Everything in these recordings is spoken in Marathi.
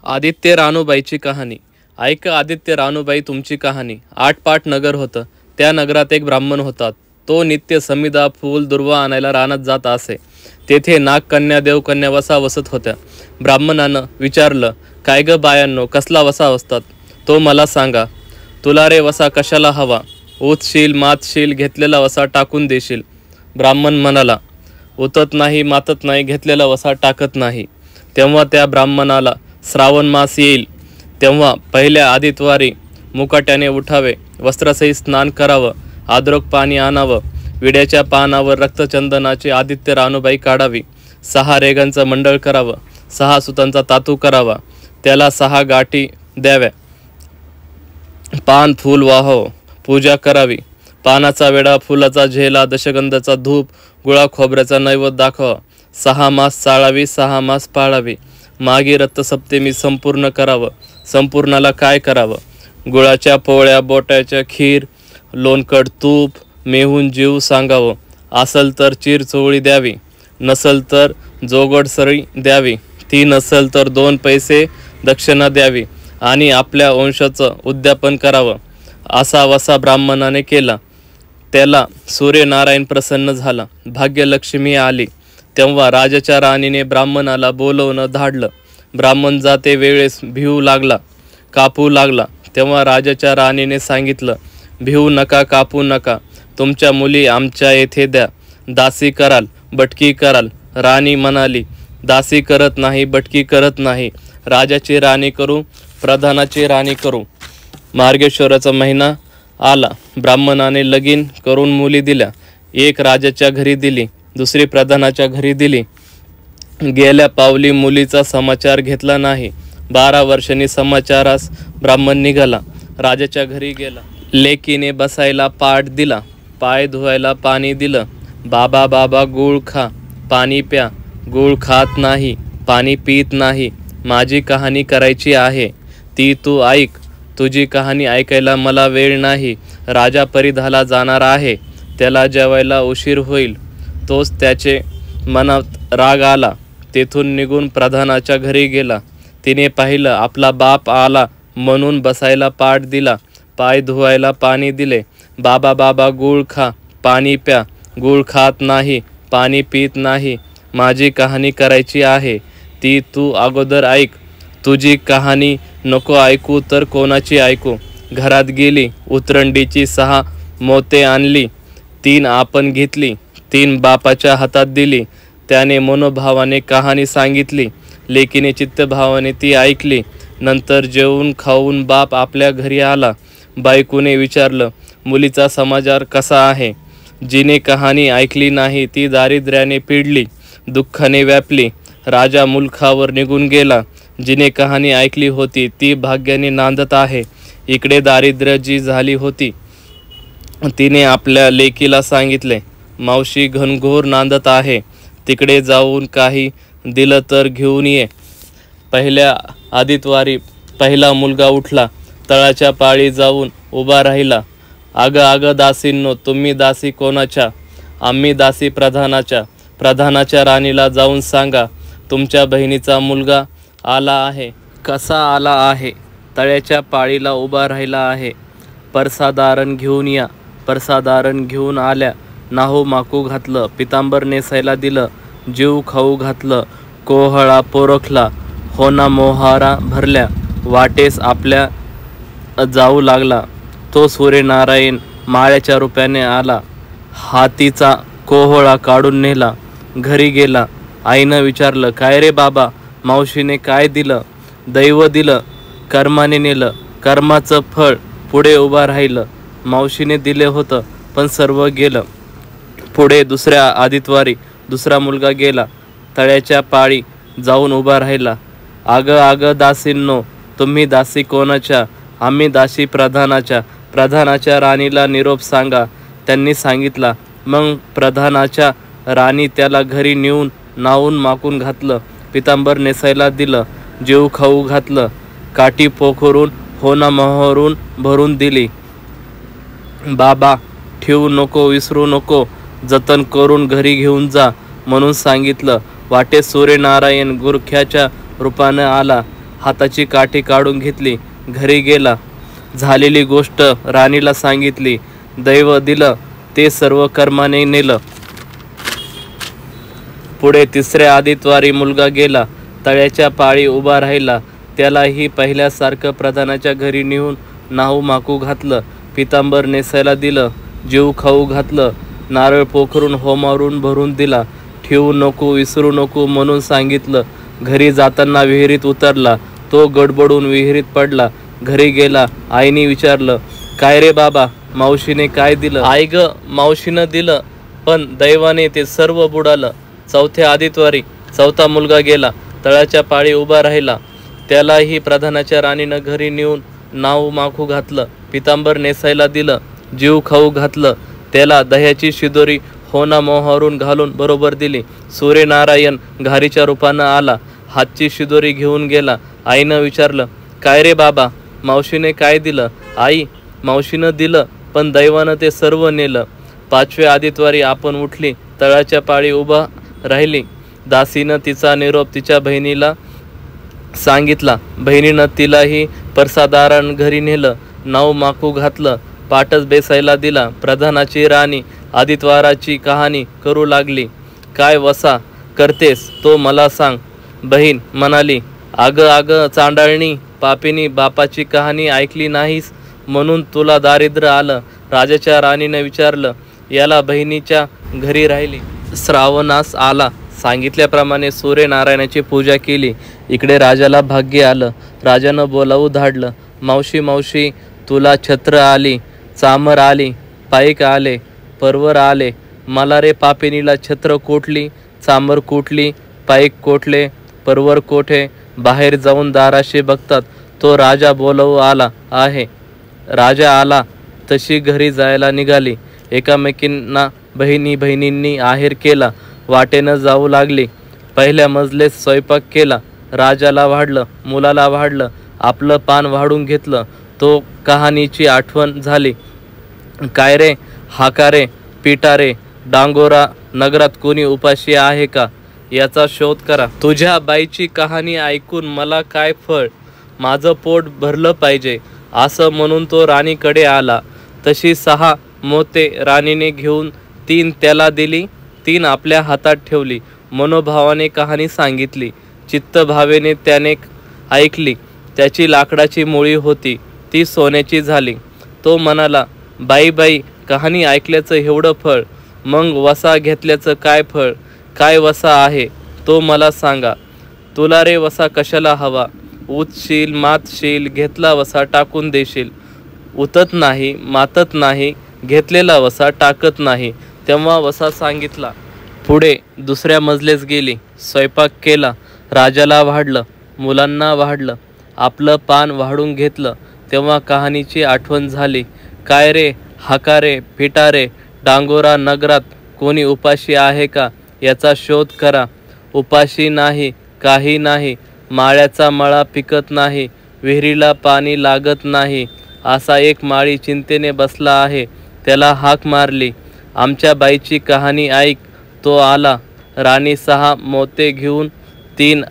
आदित्य रानूबाईची कहाणी. ऐक आदित्य रानूबाई तुमची कहाणी. 8 पाट नगर होतं. त्या नगरात एक ब्राह्मण होता. तो नित्य समिधा फूल दुर्वा आणायला रानात जात असे. तेथे नागकन्या देवकन्या वसा वसत होत्या. ब्राह्मणानं विचारलं, काय ग बायांनो, कसला वसा वसतात? तो मला सांगा. तुला रे वसा कशाला हवा? उतशील मातशील, घेतलेला वसा टाकून देशील. ब्राह्मण म्हणाला, उतत नाही मातत नाही, घेतलेला वसा टाकत नाही. तेव्हा त्या ब्राह्मणाला श्रावण मास येईल तेव्हा पहिल्या आदित्यवारी मुकाट्याने उठावे, वस्त्रसहित स्नान करावं, आद्रोक पाणी आणावं, विड्याच्या पानावर रक्तचंदनाची आदित्य रानूबाई काढावी, 6 रेगांचं मंडळ करावं, 6 सुतांचा तातू करावा, त्याला 6 गाठी द्याव्या, पान फूल वाहावं, पूजा करावी, पानाचा वेडा, फुलाचा झेला, दशगंधाचा धूप, गुळा खोबऱ्याचा नैवेद्य दाखवा, 6 मास चाळावी, 6 मास पाळावी, मागे रक्तसप्तमी संपूर्ण करावं. संपूर्णाला काय करावं? गुळाच्या पोळ्या, बोटाच्या खीर, लोणकड तूप, मेहून जीव सांगावं. असल तर चीर चोळी द्यावी, नसल तर जोगड सरी द्यावी, ती नसल तर 2 पैसे दक्षिणा द्यावी आणि आपल्या वंशाचं उद्यापन करावं. असा वसा ब्राह्मणाने केला. त्याला सूर्यनारायण प्रसन्न झाला. भाग्यलक्ष्मी आली. तेव्हा राजाच्या राणीने ब्राह्मणाला बोलवणं धाडलं. ब्राह्मण जाते वेळेस भिवू लागला, कापू लागला. तेव्हा राजाच्या राणीने सांगितलं, भिवू नका, कापू नका, तुमच्या मुली आमच्या येथे द्या, दासी कराल, बटकी कराल. राणी म्हणाली, दासी करत नाही, बटकी करत नाही, राजाची राणी करू, प्रधानाची राणी करू. मार्गेश्वराचा महिना आला. ब्राह्मणाने लगीन करून मुली दिल्या. एक राजाच्या घरी दिली, दुसरी प्रधानाच्या घरी दिली. गेल्या पावली मुलीचा समाचार घेतला नाही. 12 वर्षांनी समाचारास ब्राह्मण निघाला. राजाच्या घरी गेला. लेकीने बसायला पाट दिला, पाय धुवायला पाणी दिलं. बाबा बाबा गूळ खा, पाणी प्या. गूळ खात नाही, पाणी पित नाही. माझी कहाणी करायची आहे, ती तू ऐक. तुझी कहाणी ऐकायला मला वेळ नाही. राजा परिधाला जाणार आहे, त्याला जेवायला उशीर होईल. तोच त्याचे मनात राग आला. तेथून निघून प्रधानाच्या घरी गेला. तिने पाहिलं, आपला बाप आला म्हणून बसायला पाट दिला, पाय धुवायला पाणी दिले. बाबा बाबा गूळ खा, पाणी प्या. गूळ खात नाही, पाणी पित नाही. माझी कहाणी करायची आहे, ती तू अगोदर ऐक. तुझी कहाणी नको ऐकू तर कोणाची ऐकू? घरात गेली, उतरंडीची 6 मोते आणली. 3 आपण घेतली, 3 बापाच्या हातात दिली. त्याने मनोभावाने कहाणी सांगितली. लेकीने चित्तभावाने ती ऐकली. नंतर जेवून खाऊन बाप आपल्या घरी आला. बायकोने विचारलं, मुलीचा समाचार कसा आहे? जिने कहाणी ऐकली नाही ती दारिद्र्याने पिडली, दुःखाने व्यापली. राजा मुलखावर निघून गेला. जिने कहाणी ऐकली होती ती भाग्याने नांदत आहे. इकडे दारिद्र्य जी झाली होती तिने आपल्या लेकीला सांगितले, मावशी घनघोर नांदत आहे, तिकडे जाऊन काही दिलं तर घेऊन ये. पहिल्या आदित्यवारी पहिला मुलगा उठला. तळाच्या पाळी जाऊन उभा राहिला. अगं अगं दासींनो, तुम्ही दासी कोणाच्या? आम्ही दासी प्रधानाच्या. प्रधानाच्या राणीला जाऊन सांगा, तुमच्या बहिणीचा मुलगा आला आहे. कसा आला आहे? तळ्याच्या पाळीला उभा राहिला आहे. परसादारण घेऊन या. परसादारण घेऊन आल्या. नाहू माकू घातलं, पितांबर नेसायला दिलं, जीव खाऊ घातलं, कोहळा पोरखला, होना मोहारा भरल्या. वाटेस आपल्या जाऊ लागला. तो सूर्यनारायण माळ्याच्या रूपाने आला. हातीचा कोहळा काढून नेला. घरी गेला. आईनं विचारलं, काय रे बाबा, मावशीने काय दिलं? दैव दिलं, कर्माने नेलं. कर्माचं फळ पुढे उभा राहिलं. मावशीने दिले होतं पण सर्व गेलं. पुढे दुसऱ्या आदित्यवारी दुसरा मुलगा गेला. तळ्याच्या पाळी जाऊन उभा राहिला. अगं अगं दासींनो, तुम्ही दासी कोणाच्या? आम्ही दासी प्रधानाच्या. प्रधानाच्या राणीला निरोप सांगा. त्यांनी सांगितला. मग प्रधानाच्या राणी त्याला घरी नेऊन नाहून माकून घातलं, पितांबर नेसायला दिलं, जीव खाऊ घातलं, काठी पोखरून होना मोहरून भरून दिली. बाबा ठेवू नको, विसरू नको, जतन करून घरी घेऊन जा म्हणून सांगितलं. वाटेत सूर्यनारायण गुरख्याच्या रूपानं आला. हाताची काठी काढून घेतली. घरी गेला. झालेली गोष्ट राणीला सांगितली. दैव दिलं ते सर्व कर्माने नेलं. पुढे तिसऱ्या आदितवारी मुलगा गेला. तळ्याच्या पाळी उभा राहिला. त्यालाही पहिल्यासारखं प्रधानाच्या घरी नेऊन नाहू माकू घातलं. पितांबर नेसायला दिलं. जीव खाऊ घातलं. नारळ पोखरून होमारून भरून दिला. ठेवू नको विसरू नको म्हणून सांगितलं. घरी जाताना विहिरीत उतरला. तो गडबडून विहिरीत पडला. घरी गेला. आईने विचारलं, काय रे बाबा, मावशीने काय दिलं? आई ग, मावशीनं दिलं, पण दैवाने ते सर्व बुडालं. चौथ्या आदितवारी चौथा मुलगा गेला. तळ्याच्या पाळी उभा राहिला. त्यालाही प्रधानाच्या राणीनं घरी नेऊन नाव माखू घातलं. पितांबर नेसायला दिलं. जीव खाऊ घातलं. त्याला दह्याची शिदोरी होना मोहरून घालून बरोबर दिली. सूर्यनारायण घारीच्या रूपानं आला. हातची शिदोरी घेऊन गेला. आईनं विचारलं, काय रे बाबा, मावशीने काय दिलं? आई, मावशीनं दिलं, पण दैवानं ते सर्व नेलं. पाचव्या आदितवारी आपण उठली. तळाच्या पाळी उभा राहिली. दासीनं तिचा निरोप तिच्या बहिणीला सांगितला. बहिणीनं तिलाही परसादारान घरी नेलं. नाव माकू घातलं. पाटच बेसायला दिला. प्रधानाची राणी आदितवाराची कहाणी करू लागली. काय वसा करतेस तो मला सांग. बहीण म्हणाली, अगं चांडाळणी, पापिनी, बापाची कहाणी ऐकली नाहीस म्हणून तुला दारिद्र्य आलं. राजाच्या राणीनं विचारलं. याला बहिणीच्या घरी राहिली. श्रावणास आला. सांगितल्याप्रमाणे सूर्यनारायणाची पूजा केली. इकडे राजाला भाग्य आलं. राजानं बोलावू धाडलं. मावशी मावशी, तुला छत्र आली, चामर आली, पाईक आले, परवर आले. मला रे पापिनीला छत्र कोठली, चामर कोठली, पाईक कोठले, परवर कोठे? बाहेर जाऊन दाराशी बघतात तो राजा बोलावू आला आहे. राजा आला तशी घरी जायला निघाली. एकामेकींना बहिणींनी आहेर केला. वाटेनं जाऊ लागली. पहिल्या मजलेत स्वयंपाक केला. राजाला वाढलं, मुलाला वाढलं, आपलं पान वाढून घेतलं. तो कहाणीची आठवण झाली. काय रे, हाकारे, पिटारे, डांगोरा, नगरात कोणी उपाशी आहे का याचा शोध करा. तुझ्या बाईची कहाणी ऐकून मला काय फळ, माझं पोट भरलं पाहिजे असं म्हणून तो राणीकडे आला. तशी 6 मोते राणीने घेऊन 3 त्याला दिली. 3 आपल्या हातात ठेवली. मनोभावाने कहाणी सांगितली. चित्तभावेने त्याने ऐकली. त्याची लाकडाची मुळी होती, ती सोन्याची झाली. तो म्हणाला, बाई, कहाणी ऐकल्याचं एवढं फळ, मग वसा घेतल्याचं काय फळ? काय वसा आहे तो मला सांगा. तुला रे वसा कशाला हवा? उतशील, मातशील, घेतला वसा टाकून देशील. उतत नाही, मातत नाही, घेतलेला वसा टाकत नाही. तेव्हा वसा सांगितला. पुढे दुसऱ्या मजलेस गेली. स्वयंपाक केला. राजाला वाढलं, मुलांना वाढलं, आपलं पान वाढून घेतलं. तेव्हा कहाणीची आठवण झाली. काय रे, हाकारे, पिटारे, डांगोरा, नगरात कोणी उपाशी आहे का याचा शोध करा. उपाशी नाही, काही नाही. माळ्याचा मळा पिकत नाही, विहिरीला पाणी लागत नाही. असा एक माळी चिंतेने बसला आहे. त्याला हाक मारली. आमच्या बाईची कहाणी ऐक. तो आला. राणी 6 मोते घेऊन 3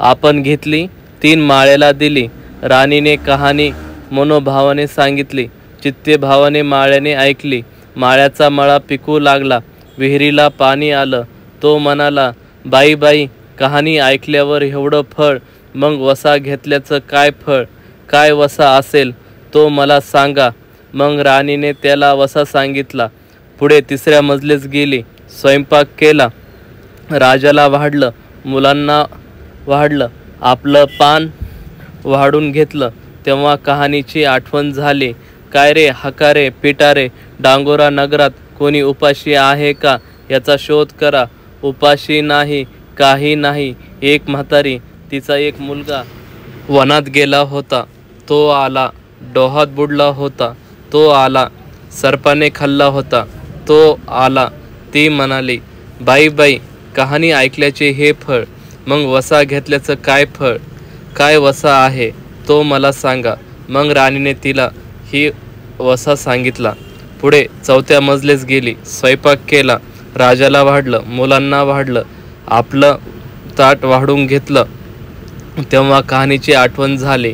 आपण घेतली. 3 माळ्याला दिली. राणीने कहाणी मनोभावाने सांगितली. चित्तभावाने माळ्याने ऐकली. माळ्याचा मळा पिकू लागला. विहिरीला पाणी आलं. तो म्हणाला, बाई, कहाणी ऐकल्यावर एवढं फळ, मग वसा घेतल्याचं काय फळ? काय वसा असेल तो मला सांगा. मग राणीने त्याला वसा सांगितला. पुढे तिसऱ्या मजलेस गेली. स्वयंपाक केला. राजाला वाढलं, मुलांना वाढलं, आपलं पान वाढून घेतलं. तेव्हा कहाणीची आठवण झाली. काय रे, हकारे, पिटारे, डांगोरा, नगरात कोणी उपाशी आहे का याचा शोध करा. उपाशी नाही, काही नाही. एक म्हातारी, तिचा एक मुलगा वनात गेला होता. तो आला. डोहात बुडला होता. तो आला. सर्पाने खाल्ला होता. तो आला. ती म्हणाली, बाई, कहाणी ऐकल्याचे हे फळ, मग वसा घेतल्याचं काय फळ? काय वसा आहे तो मला सांगा. मग राणीने तिला ही वसा सांगितला. पुढे चौथ्या मजलेस गेली. स्वयंपाक केला. राजाला वाढलं, मुलांना वाढलं, आपलं ताट वाढून घेतलं. तेव्हा कहाणीची आठवण झाली.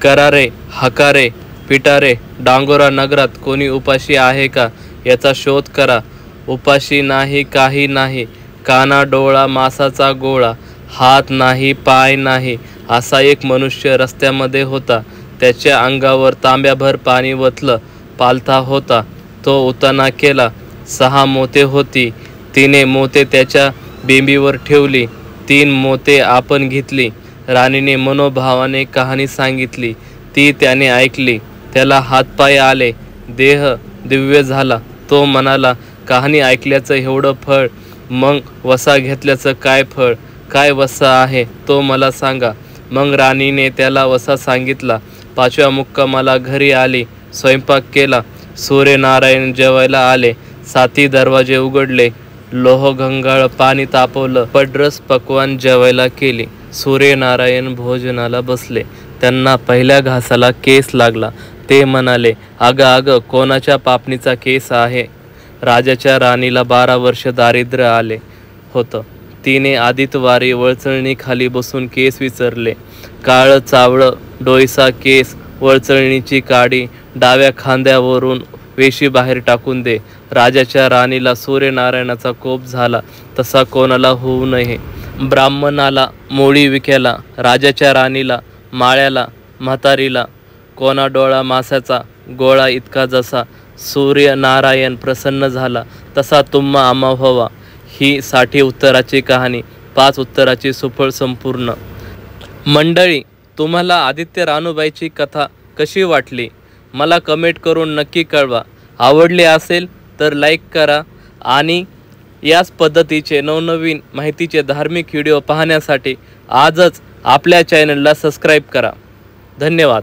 करारे हकारे पिटारे डांगोरा नगरात कोणी उपाशी आहे का याचा शोध करा. उपाशी नाही काही नाही, काना डोळा मासाचा गोळा, हात नाही पाय नाही, असा एक मनुष्य रस्त्यामध्ये होता. त्याच्या अंगावर तांब्याभर पाणी वतलं पालथा होता. तो उताना केला. 6 मोते होती. 3 मोते त्याच्या बेंबीवर ठेवली. 3 मोते आपण घेतली. राणीने मनोभावाने कहाणी सांगितली. ती त्याने ऐकली. त्याला हातपाय आले. देह दिव्य झाला. तो म्हणाला, कहाणी ऐकल्याचं एवढं फळ, मग वसा घेतल्याचं काय फळ? काय वसा आहे तो मला सांगा. मग राणीने त्याला वसा सांगितला. 5व्या मुक्कामाला घरी आली. स्वयंपाक केला. सूर्यनारायण जेवायला आले. 7 दरवाजे उघडले. लोहगंगाळ पाणी तापवलं. पडरस पक्वान जेवायला केली. सूर्यनारायण भोजनाला बसले. त्यांना पहिल्या घासाला केस लागला. ते म्हणाले, अगं अगं, कोणाच्या पापणीचा केस आहे? राजाच्या राणीला 12 वर्ष दारिद्र्य आले होतं. तिने आदितवारी वळचळणीखाली बसून केस विचारले. काळं चावळं डोईसा केस, वळचळणीची काडी डाव्या खांद्यावरून वेशी बाहेर टाकून दे. राजाच्या राणीला सूर्यनारायणाचा कोप झाला तसा कोणाला होऊ नये. ब्राह्मणाला मोळी विक्याला, राजाच्या राणीला, माळ्याला, म्हातारीला कोणा डोळा मासाचा गोळा इतका जसा सूर्यनारायण प्रसन्न झाला तसा तुम्हा आम्हा व्हावा. ही 60 उत्तराची कहाणी, 5 उत्तराची सुफळ संपूर्ण. मंडळी, तुम्हाला आदित्य रानूबाईची कथा कशी वाटली मला कमेंट करून नक्की कळवा. आवडले असेल तर लाईक करा आणि याच पद्धतीचे नवनवीन माहितीचे धार्मिक व्हिडिओ पाहण्यासाठी आजच आपल्या चॅनलला सबस्क्राईब करा. धन्यवाद.